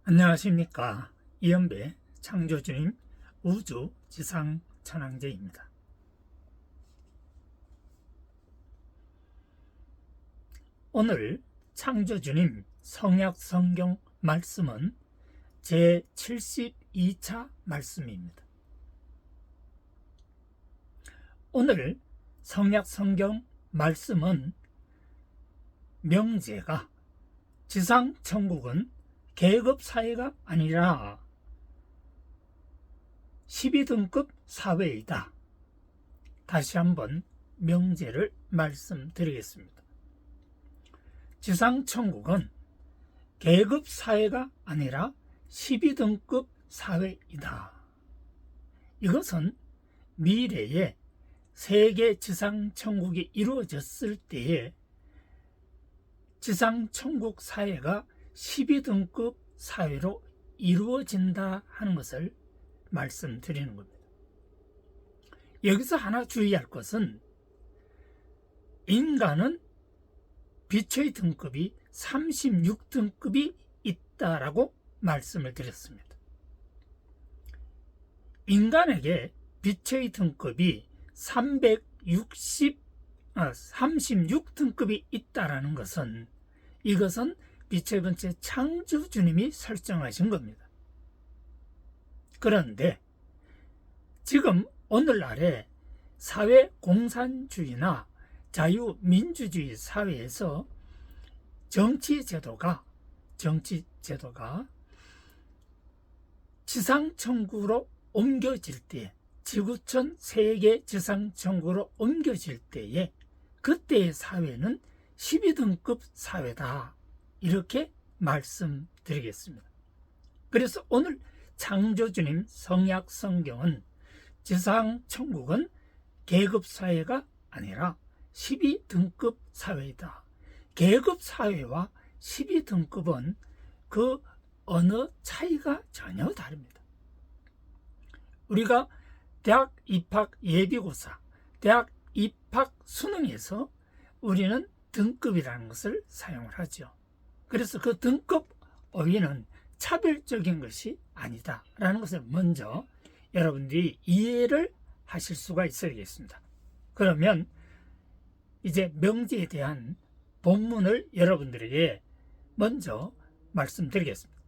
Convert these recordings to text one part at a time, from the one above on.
안녕하십니까. 이연배 창조주님 우주지상천왕제입니다. 오늘 창조주님 성약성경 말씀은 제72차 말씀입니다. 오늘 성약성경 말씀은 명제가 지상천국은 계급사회가 아니라 12등급 사회이다. 다시 한번 명제를 말씀드리겠습니다. 지상천국은 계급사회가 아니라 12등급 사회이다. 이것은 미래에 세계 지상천국이 이루어졌을 때에 지상천국 사회가 12등급 사회로 이루어진다 하는 것을 말씀드리는 겁니다. 여기서 하나 주의할 것은 인간은 빛의 등급이 36등급이 있다라고 말씀을 드렸습니다. 인간에게 빛의 등급이 36등급이 있다라는 것은 이것은 빛의 번째 창조주님이 설정하신 겁니다. 그런데 지금 오늘날의 사회 공산주의나 자유민주주의 사회에서 정치제도가 지상천국으로 옮겨질 때, 지구촌 세계 지상천국으로 옮겨질 때에 그때의 사회는 12등급 사회다. 이렇게 말씀드리겠습니다. 그래서 오늘 창조주님 성약성경은 지상천국은 계급사회가 아니라 12등급 사회이다. 계급사회와 12등급은 그 어느 차이가 전혀 다릅니다. 우리가 대학 입학 예비고사, 대학 입학 수능에서 우리는 등급이라는 것을 사용을 하죠. 그래서 그 등급 어휘는 차별적인 것이 아니다라는 것을 먼저 여러분들이 이해를 하실 수가 있어야겠습니다. 그러면 이제 명제에 대한 본문을 여러분들에게 먼저 말씀드리겠습니다.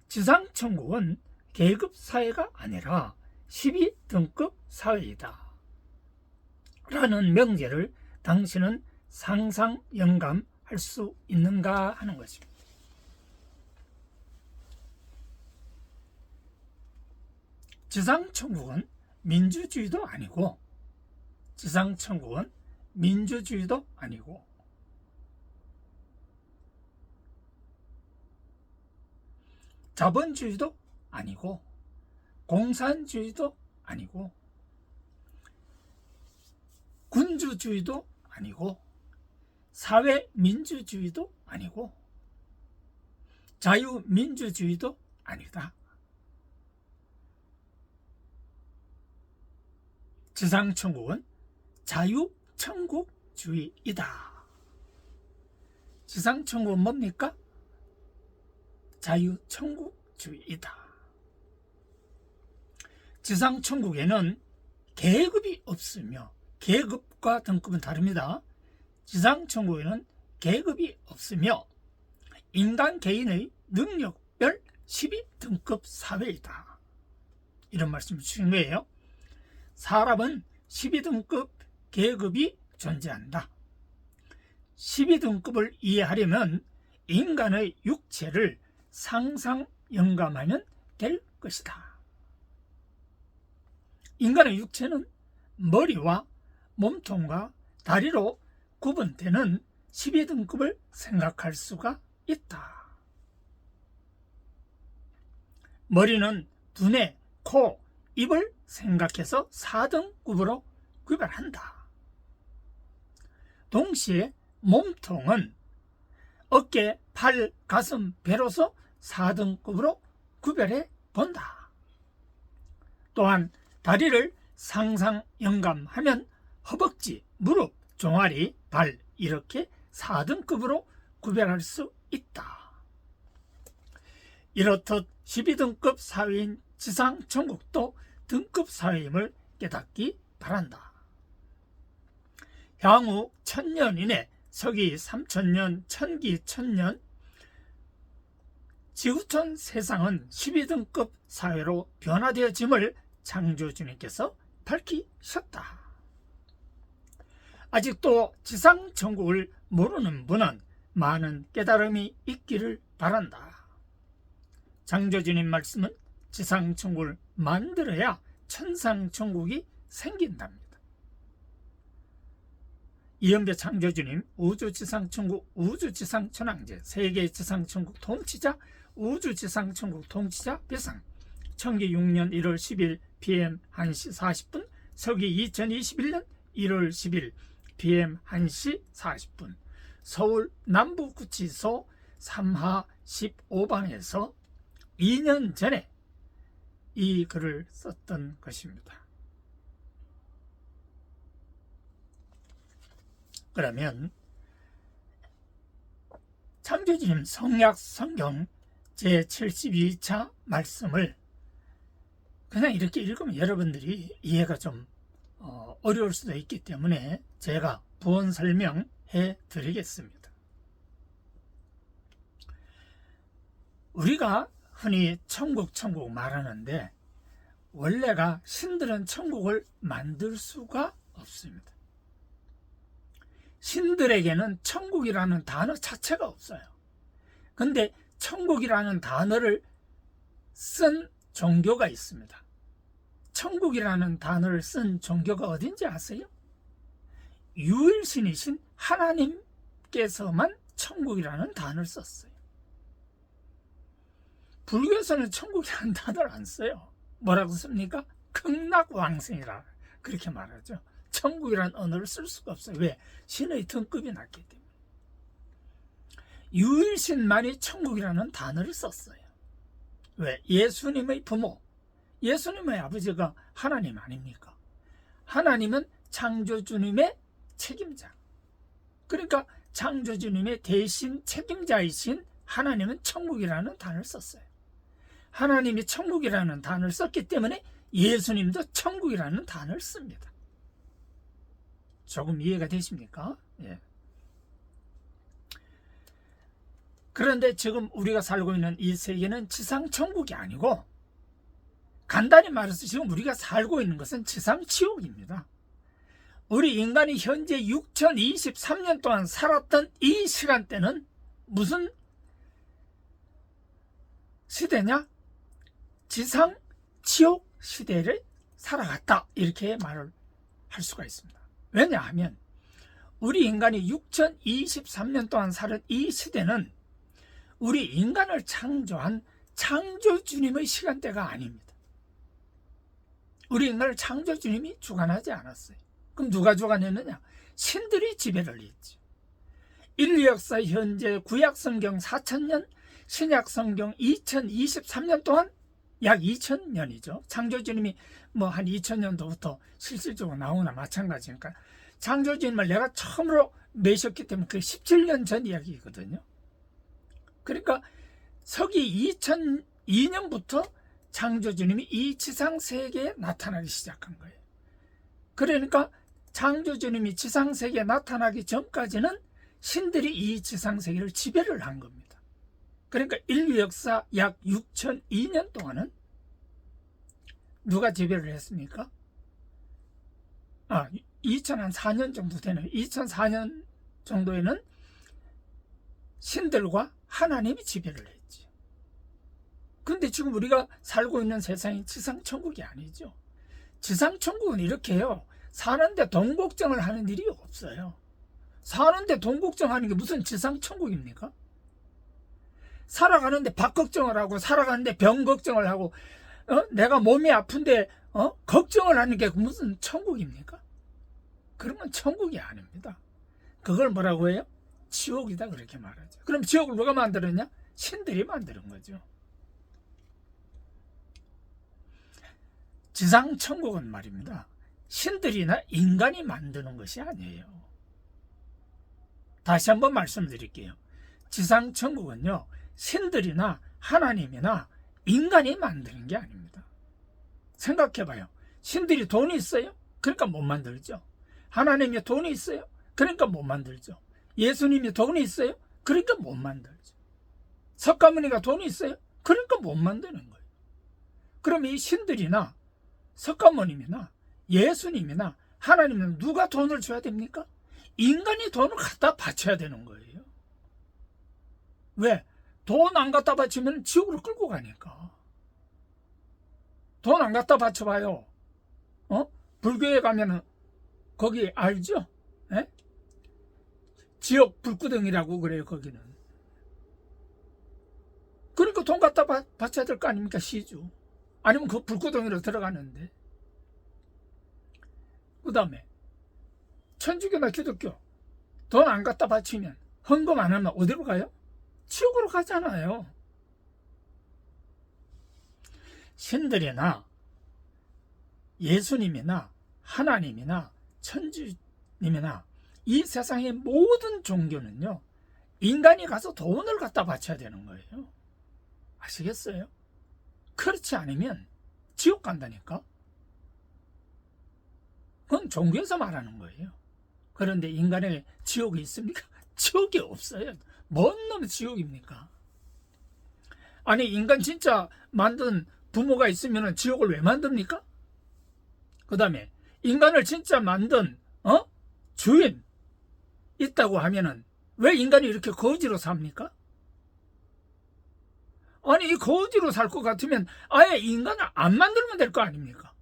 지상천국은 계급사회가 아니라 12등급 사회이다 라는 명제를 당신은 상상 영감할 수 있는가 하는 것입니다. 지상천국은 민주주의도 아니고 자본주의도 아니고 공산주의도 아니고 군주주의도 아니고 사회민주주의도 아니고 자유민주주의도 아니다. 지상천국은 자유천국주의이다. 지상천국은 뭡니까? 자유천국주의이다. 지상천국에는 계급이 없으며, 계급과 등급은 다릅니다. 지상천국에는 계급이 없으며 인간 개인의 능력별 12등급 사회이다. 이런 말씀을 주신 거예요. 사람은 12등급 계급이 존재한다. 12등급을 이해하려면 인간의 육체를 상상 영감하면 될 것이다. 인간의 육체는 머리와 몸통과 다리로 구분되는 12등급을 생각할 수가 있다. 머리는 두뇌, 코, 입을 생각해서 4등급으로 구별한다. 동시에 몸통은 어깨, 팔, 가슴, 배로서 4등급으로 구별해 본다. 또한 다리를 상상 영감하면 허벅지, 무릎, 종아리, 발 이렇게 4등급으로 구별할 수 있다. 이렇듯 12등급 사회인 지상천국도 등급 사회임을 깨닫기 바란다. 향후 1000년 이내 서기 3000년, 천기 1000년 지구촌 세상은 12등급 사회로 변화되어짐을 창조주님께서 밝히셨다. 아직도 지상천국을 모르는 분은 많은 깨달음이 있기를 바란다. 창조주님 말씀은 지상천국을 만들어야 천상천국이 생긴답니다. 이은배 창조주님 우주지상천국 우주지상천왕제 세계지상천국 통치자 우주지상천국 통치자 배상 천기 6년 1월 10일 PM 1시 40분 서기 2021년 1월 10일 PM 1시 40분 서울 남부구치소 3하 15방에서 2년 전에 이 글을 썼던 것입니다. 그러면 창조주님 성약 성경 제72차 말씀을 그냥 이렇게 읽으면 여러분들이 이해가 좀 어려울 수도 있기 때문에 제가 부언 설명해 드리겠습니다. 우리가 흔히 천국 말하는데 원래가 신들은 천국을 만들 수가 없습니다. 신들에게는 천국이라는 단어 자체가 없어요. 근데 천국이라는 단어를 쓴 종교가 있습니다. 천국이라는 단어를 쓴 종교가 어딘지 아세요? 유일신이신 하나님께서만 천국이라는 단어를 썼어요. 불교에서는 천국이라는 단어를 안 써요. 뭐라고 씁니까? 극락왕생이라 그렇게 말하죠. 천국이라는 언어를 쓸 수가 없어요. 왜? 신의 등급이 낮기 때문에. 유일신만이 천국이라는 단어를 썼어요. 왜? 예수님의 부모, 예수님의 아버지가 하나님 아닙니까? 하나님은 창조주님의 책임자. 그러니까 창조주님의 대신 책임자이신 하나님은 천국이라는 단어를 썼어요. 하나님이 천국이라는 단어를 썼기 때문에 예수님도 천국이라는 단어를 씁니다. 조금 이해가 되십니까? 예. 그런데 지금 우리가 살고 있는 이 세계는 지상천국이 아니고 간단히 말해서 지금 우리가 살고 있는 것은 지상지옥입니다. 우리 인간이 현재 6023년 동안 살았던 이 시간대는 무슨 시대냐? 지상지옥 시대를 살아갔다 이렇게 말을 할 수가 있습니다. 왜냐하면 우리 인간이 6023년 동안 살은 이 시대는 우리 인간을 창조한 창조주님의 시간대가 아닙니다. 우리 인간을 창조주님이 주관하지 않았어요. 그럼 누가 주관했느냐? 신들이 지배를 했죠. 인류 역사 현재 구약성경 4000년, 신약성경 2023년 동안 약 2000년이죠. 창조주님이 뭐 한 2000년도부터 실질적으로 나오나 마찬가지니까 창조주님을 내가 처음으로 매셨기 때문에 그게 17년 전 이야기거든요. 그러니까 서기 2002년부터 창조주님이 이 지상세계에 나타나기 시작한 거예요. 그러니까 창조주님이 지상세계에 나타나기 전까지는 신들이 이 지상세계를 지배를 한 겁니다. 그러니까 인류 역사 약 6002년 동안은 누가 지배를 했습니까? 2004년 정도 되는 2004년 정도에는 신들과 하나님이 지배를 했죠. 근데 지금 우리가 살고 있는 세상이 지상천국이 아니죠. 지상천국은 이렇게 해요. 사는데 돈 걱정을 하는 일이 없어요. 사는데 돈 걱정하는 게 무슨 지상천국입니까? 살아가는데 밥 걱정을 하고 살아가는데 병 걱정을 하고 내가 몸이 아픈데 걱정을 하는 게 무슨 천국입니까? 그러면 천국이 아닙니다. 그걸 뭐라고 해요? 지옥이다 그렇게 말하죠. 그럼 지옥을 누가 만들었냐? 신들이 만드는 거죠. 지상천국은 말입니다. 신들이나 인간이 만드는 것이 아니에요. 다시 한번 말씀드릴게요. 지상천국은요, 신들이나 하나님이나 인간이 만드는 게 아닙니다. 생각해봐요. 신들이 돈이 있어요? 그러니까 못 만들죠. 하나님이 돈이 있어요? 그러니까 못 만들죠. 예수님이 돈이 있어요? 그러니까 못 만들죠. 석가모니가 돈이 있어요? 그러니까 못 만드는 거예요. 그럼 이 신들이나 석가모님이나 예수님이나 하나님은 누가 돈을 줘야 됩니까? 인간이 돈을 갖다 바쳐야 되는 거예요. 왜? 돈 안 갖다 바치면 지옥으로 끌고 가니까. 돈 안 갖다 바쳐봐요. 불교에 가면은 거기 알죠? 에? 지옥 불구덩이라고 그래요. 거기는. 그러니까 돈 갖다 바쳐야 될 거 아닙니까? 시주. 아니면 그 불구덩이로 들어가는데. 그 다음에 천주교나 기독교 돈 안 갖다 바치면, 헌금 안 하면 어디로 가요? 지옥으로 가잖아요. 신들이나 예수님이나 하나님이나 천주님이나 이 세상의 모든 종교는요, 인간이 가서 돈을 갖다 바쳐야 되는 거예요. 아시겠어요? 그렇지 않으면 지옥 간다니까. 그건 종교에서 말하는 거예요. 그런데 인간의 지옥이 있습니까? 지옥이 없어요. 뭔 놈의 지옥입니까? 아니, 인간 진짜 만든 부모가 있으면 지옥을 왜 만듭니까? 그 다음에 인간을 진짜 만든 주인 있다고 하면은 왜 인간이 이렇게 거지로 삽니까? 아니, 이 거지로 살 것 같으면 아예 인간을 안 만들면 될 거 아닙니까?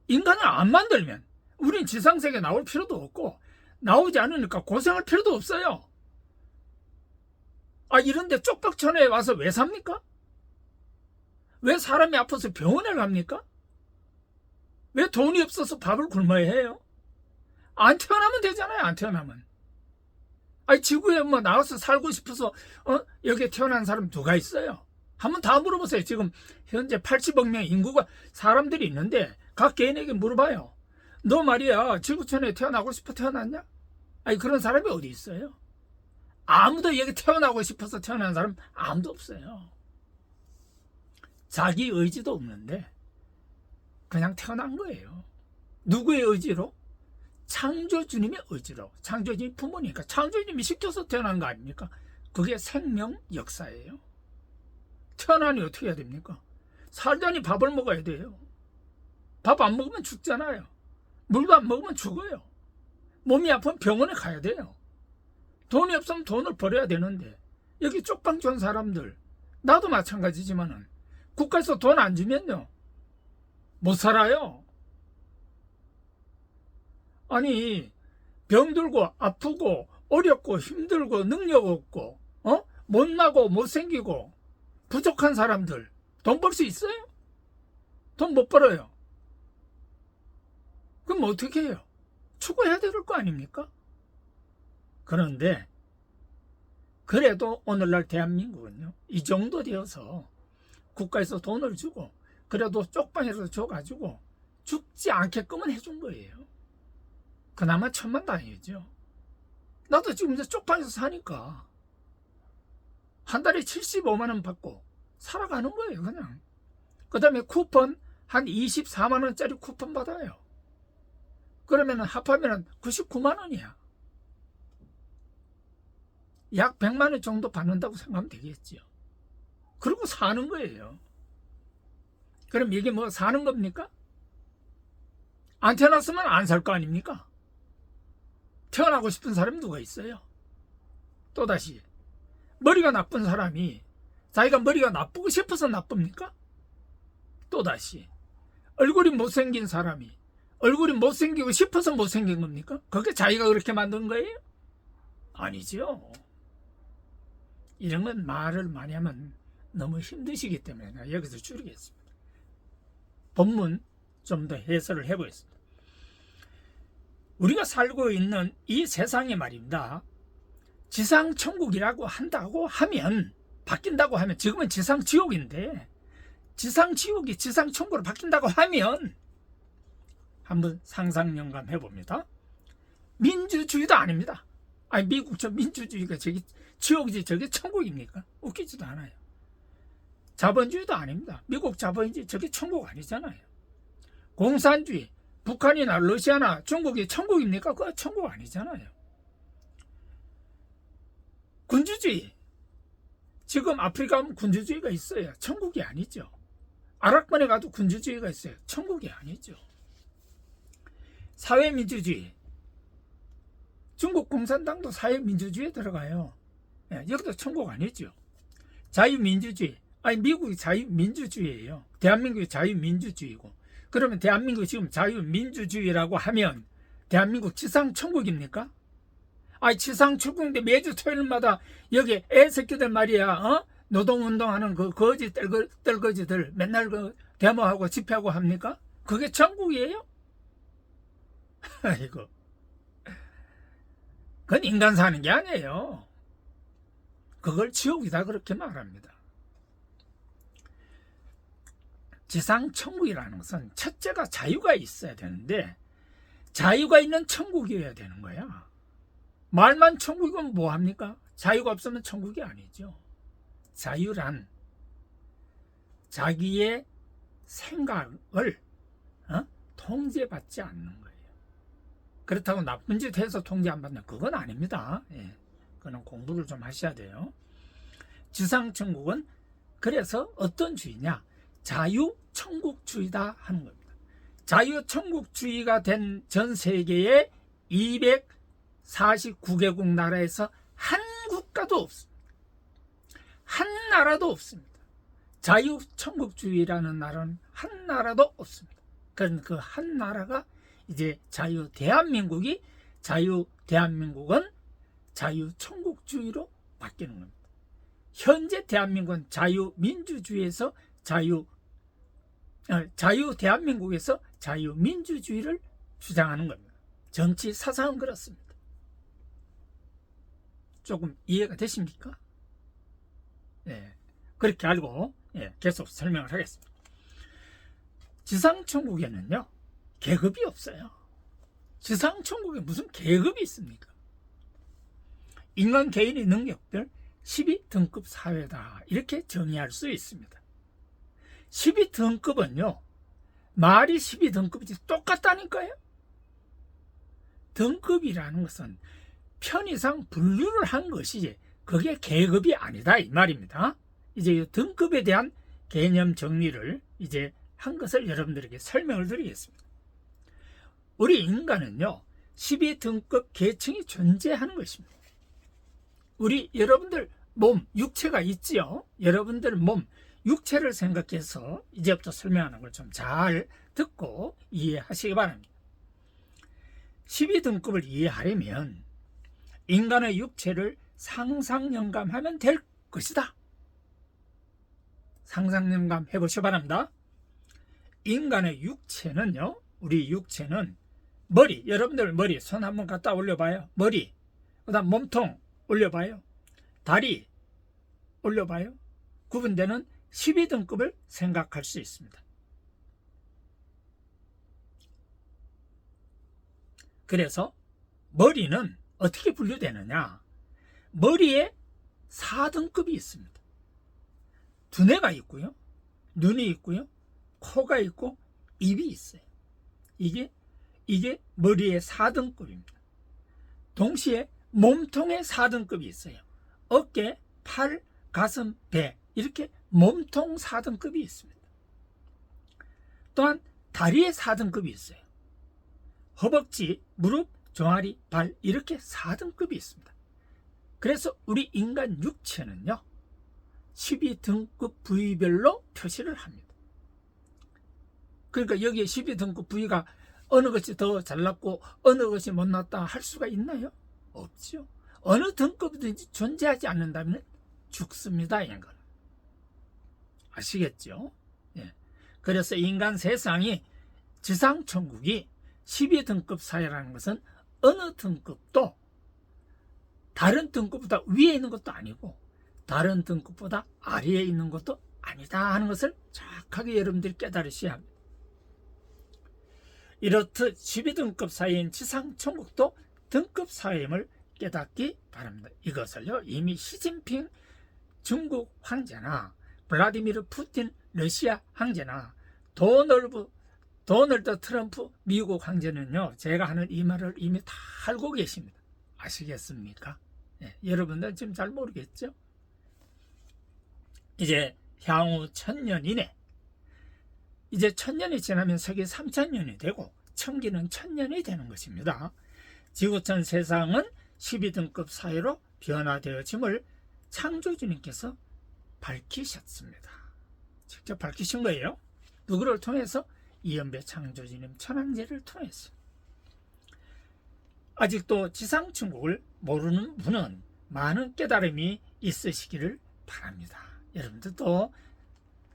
인간을 안 만들면 우린 지상세계에 나올 필요도 없고, 나오지 않으니까 고생할 필요도 없어요. 이런데 쪽박천에 와서 왜 삽니까? 왜 사람이 아파서 병원에 갑니까? 왜 돈이 없어서 밥을 굶어야 해요? 안 태어나면 되잖아요. 안 태어나면. 지구에 뭐 나와서 살고 싶어서 여기에 태어난 사람 누가 있어요? 한번 다 물어보세요. 지금 현재 80억 명 인구가 사람들이 있는데 각 개인에게 물어봐요. 너 말이야 지구촌에 태어나고 싶어 태어났냐? 그런 사람이 어디 있어요? 아무도 여기 태어나고 싶어서 태어난 사람 아무도 없어요. 자기 의지도 없는데 그냥 태어난 거예요. 누구의 의지로? 창조주님의 의지로. 창조주님 부모니까 창조주님이 시켜서 태어난 거 아닙니까? 그게 생명 역사예요. 태어나니 어떻게 해야 됩니까? 살자니 밥을 먹어야 돼요. 밥 안 먹으면 죽잖아요. 물도 안 먹으면 죽어요. 몸이 아프면 병원에 가야 돼요. 돈이 없으면 돈을 벌어야 되는데, 여기 쪽방 준 사람들, 나도 마찬가지지만은 국가에서 돈 안 주면요 못 살아요. 아니, 병들고 아프고 어렵고 힘들고 능력 없고 못나고 못생기고 부족한 사람들 돈 벌 수 있어요? 돈 못 벌어요. 그럼 어떻게 해요? 죽어야 될 거 아닙니까? 그런데 그래도 오늘날 대한민국은요, 이 정도 되어서 국가에서 돈을 주고 그래도 쪽방에서 줘가지고 죽지 않게끔은 해준 거예요. 그나마 천만다행이죠. 나도 지금 이제 쪽방에서 사니까 한 달에 75만 원 받고 살아가는 거예요, 그냥. 그 다음에 쿠폰 한 24만 원짜리 쿠폰 받아요. 그러면 합하면 99만 원이야. 약 100만 원 정도 받는다고 생각하면 되겠죠. 그리고 사는 거예요. 그럼 이게 뭐 사는 겁니까? 안 태어났으면 안 살 거 아닙니까? 태어나고 싶은 사람이 누가 있어요? 또다시 머리가 나쁜 사람이 자기가 머리가 나쁘고 싶어서 나쁩니까? 또다시 얼굴이 못생긴 사람이 얼굴이 못생기고 싶어서 못생긴 겁니까? 그게 자기가 그렇게 만든 거예요? 아니죠. 이런 건 말을 많이 하면 너무 힘드시기 때문에 여기서 줄이겠습니다. 본문 좀 더 해설을 해보겠습니다. 우리가 살고 있는 이 세상에 말입니다, 지상천국이라고 한다고 하면, 바뀐다고 하면, 지금은 지상지옥인데 지상지옥이 지상천국으로 바뀐다고 하면 한번 상상영감 해봅니다. 민주주의도 아닙니다. 미국 저 민주주의가 저기 지옥이지 저게 천국입니까? 웃기지도 않아요. 자본주의도 아닙니다. 미국 자본주의 저게 천국 아니잖아요. 공산주의, 북한이나 러시아나 중국이 천국입니까? 그거 천국 아니잖아요. 군주주의, 지금 아프리카 가면 군주주의가 있어요. 천국이 아니죠. 아랍권에 가도 군주주의가 있어요. 천국이 아니죠. 사회민주주의, 중국 공산당도 사회민주주의에 들어가요. 여기도 천국 아니죠. 자유민주주의, 아니 미국이 자유민주주의예요. 대한민국이 자유민주주의고, 그러면 대한민국이 지금 자유민주주의라고 하면 대한민국 지상천국입니까? 아니 지상천국인데 매주 토요일마다 여기 애새끼들 말이야, 노동운동하는 그 거지 떨거지들 맨날 그 데모하고 집회하고 합니까? 그게 천국이에요? 아이고, 그건 인간 사는 게 아니에요. 그걸 지옥이다 그렇게 말합니다. 지상천국이라는 것은 첫째가 자유가 있어야 되는데 자유가 있는 천국이어야 되는 거야. 말만 천국이면 뭐합니까? 자유가 없으면 천국이 아니죠. 자유란 자기의 생각을 통제받지 않는 거예요. 그렇다고 나쁜 짓 해서 통제 안 받는 그건 아닙니다. 그거는 공부를 좀 하셔야 돼요. 지상천국은 그래서 어떤 주의냐? 자유천국주의다 하는 겁니다. 자유천국주의가 된 전 세계의 249개국 나라에서 한 국가도 없습니다. 한 나라도 없습니다. 자유천국주의라는 나라는 한 나라도 없습니다. 그런 그 한 나라가 이제 대한민국은 자유천국주의로 바뀌는 겁니다. 현재 대한민국은 자유민주주의에서 대한민국에서 자유민주주의를 주장하는 겁니다. 정치 사상은 그렇습니다. 조금 이해가 되십니까? 그렇게 알고 계속 설명을 하겠습니다. 지상천국에는요 계급이 없어요. 지상천국에 무슨 계급이 있습니까? 인간 개인의 능력별 12등급 사회다 이렇게 정의할 수 있습니다. 12등급은요 말이 12등급이지 똑같다니까요. 등급이라는 것은 편의상 분류를 한 것이지 그게 계급이 아니다 이 말입니다. 이제 등급에 대한 개념 정리를 이제 한 것을 여러분들에게 설명을 드리겠습니다. 우리 인간은요 12등급 계층이 존재하는 것입니다. 우리 여러분들 몸 육체가 있지요. 여러분들 몸 육체를 생각해서 이제부터 설명하는 걸 좀 잘 듣고 이해하시기 바랍니다. 12등급을 이해하려면 인간의 육체를 상상영감하면 될 것이다. 상상영감 해보시기 바랍니다. 인간의 육체는요, 우리 육체는 머리, 여러분들 머리 손 한번 갖다 올려봐요. 머리, 그 다음 몸통 올려봐요. 다리 올려봐요. 구분되는 12등급을 생각할 수 있습니다. 그래서 머리는 어떻게 분류되느냐? 머리에 4등급이 있습니다. 두뇌가 있고요, 눈이 있고요, 코가 있고 입이 있어요. 이게 머리의 4등급입니다. 동시에 몸통에 4등급이 있어요. 어깨, 팔, 가슴, 배 이렇게 몸통 4등급이 있습니다. 또한 다리에 4등급이 있어요. 허벅지, 무릎, 종아리, 발 이렇게 4등급이 있습니다. 그래서 우리 인간 육체는요 12등급 부위별로 표시를 합니다. 그러니까 여기에 12등급 부위가 어느 것이 더 잘났고 어느 것이 못났다 할 수가 있나요? 없죠. 어느 등급이든지 존재하지 않는다면 죽습니다. 인간. 아시겠죠? 그래서 인간 세상이 지상천국이 12등급 사회라는 것은 어느 등급도 다른 등급보다 위에 있는 것도 아니고 다른 등급보다 아래에 있는 것도 아니다 하는 것을 정확하게 여러분들이 깨달으셔야 합니다. 이렇듯 12등급 사회인 지상천국도 등급 사회임을 깨닫기 바랍니다. 이것을요 이미 시진핑 중국 황제나 블라디미르 푸틴 러시아 황제나 도널드 트럼프 미국 황제는요, 제가 하는 이 말을 이미 다 알고 계십니다. 아시겠습니까? 예, 여러분들 지금 잘 모르겠죠? 이제 향후 1000년이네. 이제 1000년이 지나면 세계 3000년이 되고 천기는 1000년이 되는 것입니다. 지구촌 세상은 12등급 사회로 변화되어짐을 창조주님께서 밝히셨습니다. 직접 밝히신 거예요. 누구를 통해서? 이연배 창조주님 천황제를 통해서. 아직도 지상천국을 모르는 분은 많은 깨달음이 있으시기를 바랍니다. 여러분들도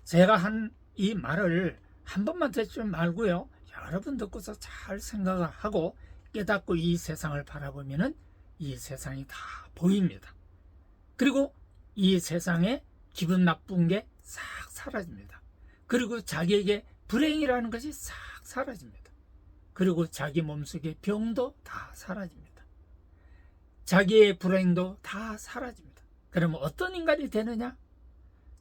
제가 한 이 말을 한 번만 듣지 말고요, 여러분 듣고서 잘 생각하고 깨닫고 이 세상을 바라보면은 이 세상이 다 보입니다. 그리고 이 세상에 기분 나쁜 게 싹 사라집니다. 그리고 자기에게 불행이라는 것이 싹 사라집니다. 그리고 자기 몸속의 병도 다 사라집니다. 자기의 불행도 다 사라집니다. 그러면 어떤 인간이 되느냐?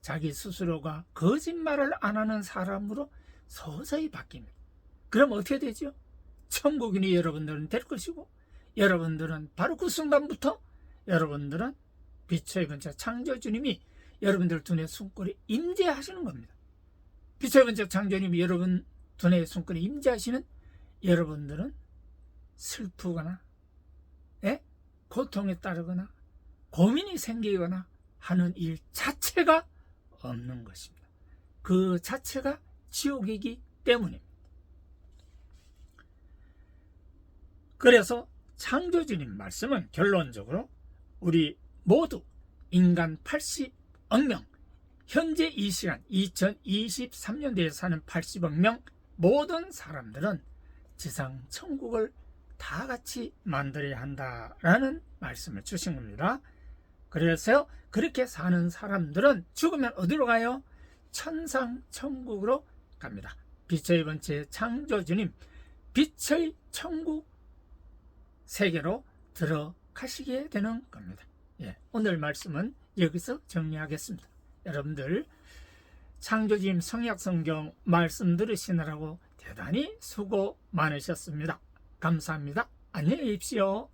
자기 스스로가 거짓말을 안 하는 사람으로 서서히 바뀝니다. 그럼 어떻게 되죠? 천국인이 여러분들은 될 것이고, 여러분들은 바로 그 순간부터 여러분들은 빛의 번째 창조주님이 여러분들 두뇌 숨골에 임재하시는 겁니다. 빛의 번째 창조주님이 여러분 두뇌 숨골에 임재하시면 여러분들은 슬프거나 고통에 따르거나 고민이 생기거나 하는 일 자체가 없는 것입니다. 그 자체가 지옥이기 때문입니다. 그래서 창조주님 말씀은 결론적으로 우리 모두 인간 80억 명, 현재 이 시간 2023년도에 사는 80억 명 모든 사람들은 지상 천국을 다 같이 만들어야 한다라는 말씀을 주신 겁니다. 그래서 그렇게 사는 사람들은 죽으면 어디로 가요? 천상 천국으로 갑니다. 빛의 번째 창조주님 빛의 천국 세계로 들어가시게 되는 겁니다. 예, 오늘 말씀은 여기서 정리하겠습니다. 여러분들 창조주님 성약성경 말씀 들으시느라고 대단히 수고 많으셨습니다. 감사합니다. 안녕히 계십시오.